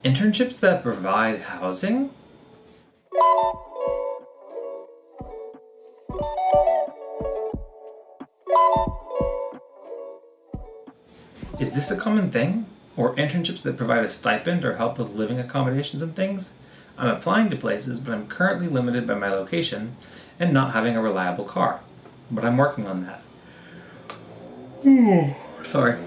Internships that provide housing? Is this a common thing? Or internships that provide a stipend or help with living accommodations and things? I'm applying to places, but I'm currently limited by my location and not having a reliable car. But I'm working on that. Sorry.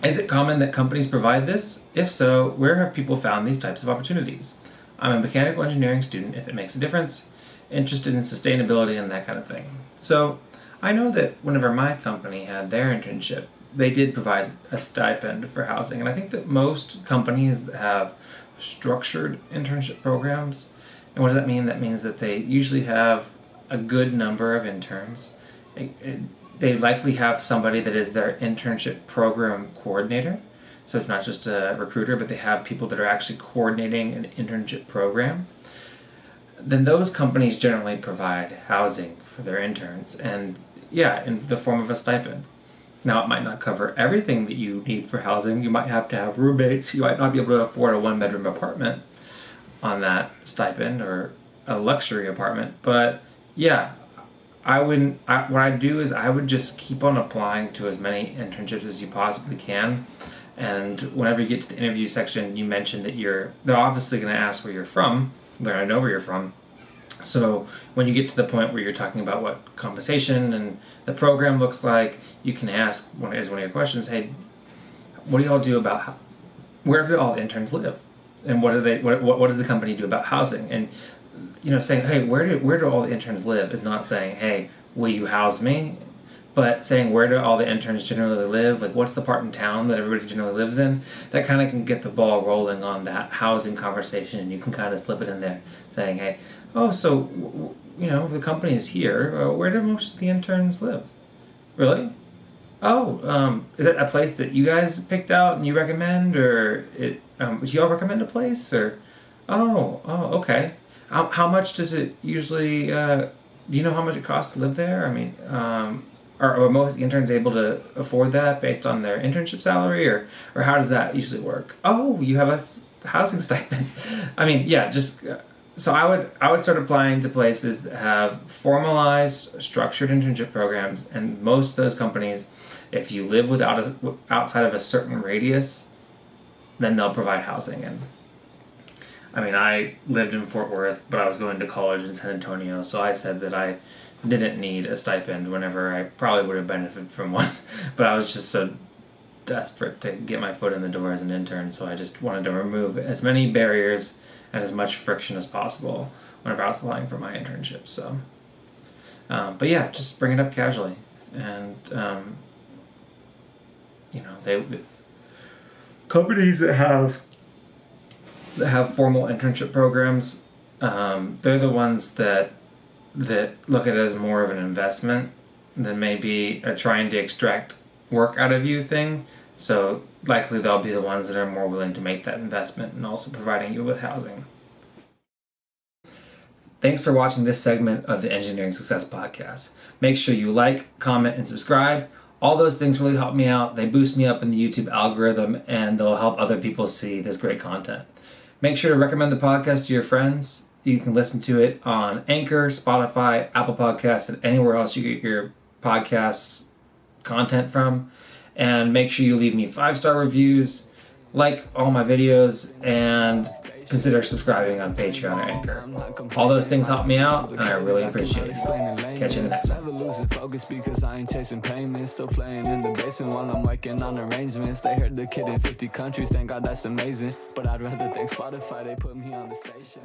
Is it common that companies provide this? If so, where have people found these types of opportunities? I'm a mechanical engineering student, if it makes a difference, interested in sustainability and that kind of thing. So, I know that whenever my company had their internship, they did provide a stipend for housing. And I think that most companies have structured internship programs. And what does that mean? That means that they usually have a good number of interns. They likely have somebody that is their internship program coordinator. So it's not just a recruiter, but they have people that are actually coordinating an internship program. Then those companies generally provide housing for their interns, and in the form of a stipend. Now, it might not cover everything that you need for housing. You might have to have roommates. You might not be able to afford a one-bedroom apartment on that stipend or a luxury apartment. But what I'd do is I would just keep on applying to as many internships as you possibly can. And whenever you get to the interview section, you mentioned that they're obviously going to ask where you're from. They're going to know where you're from. So when you get to the point where you're talking about what compensation and the program looks like, you can ask as one of your questions, hey, what do y'all do about where do all the interns live? And what does the company do about housing? And saying, hey, where do all the interns live is not saying, hey, will you house me? But saying, where do all the interns generally live? Like, what's the part in town that everybody generally lives in? That kind of can get the ball rolling on that housing conversation, and you can kind of slip it in there, saying, hey, the company is here. Where do most of the interns live? Really? Is it a place that you guys picked out and you recommend, or do y'all recommend a place? Or, okay. How much does it usually? Do you know how much it costs to live there? I mean, are most interns able to afford that based on their internship salary, or how does that usually work? Oh, you have a housing stipend. I mean, so I would start applying to places that have formalized, structured internship programs, and most of those companies, if you live outside of a certain radius, then they'll provide housing. And I mean, I lived in Fort Worth, but I was going to college in San Antonio, so I said that I didn't need a stipend whenever I probably would have benefited from one. But I was just so desperate to get my foot in the door as an intern, so I just wanted to remove as many barriers and as much friction as possible whenever I was applying for my internship. So, just bring it up casually. And, companies that have formal internship programs, they're the ones that look at it as more of an investment than maybe a trying to extract work out of you thing. So likely they'll be the ones that are more willing to make that investment and also providing you with housing. Thanks for watching this segment of the Engineering Success Podcast. Make sure you like, comment, and subscribe. All those things really help me out. They boost me up in the YouTube algorithm, and they'll help other people see this great content. Make sure to recommend the podcast to your friends. You can listen to it on Anchor, Spotify, Apple Podcasts, and anywhere else you get your podcasts content from. And make sure you leave me 5-star reviews, like all my videos, and consider subscribing on Patreon or Anchor. All those things help me out, and I really appreciate it. Catch you in the next one. Never losing focus because I ain't chasing payments. Still playing in the basement while I'm working on arrangements. They heard the kid in 50 countries, thank God that's amazing. But I'd rather thank Spotify, they put me on the station.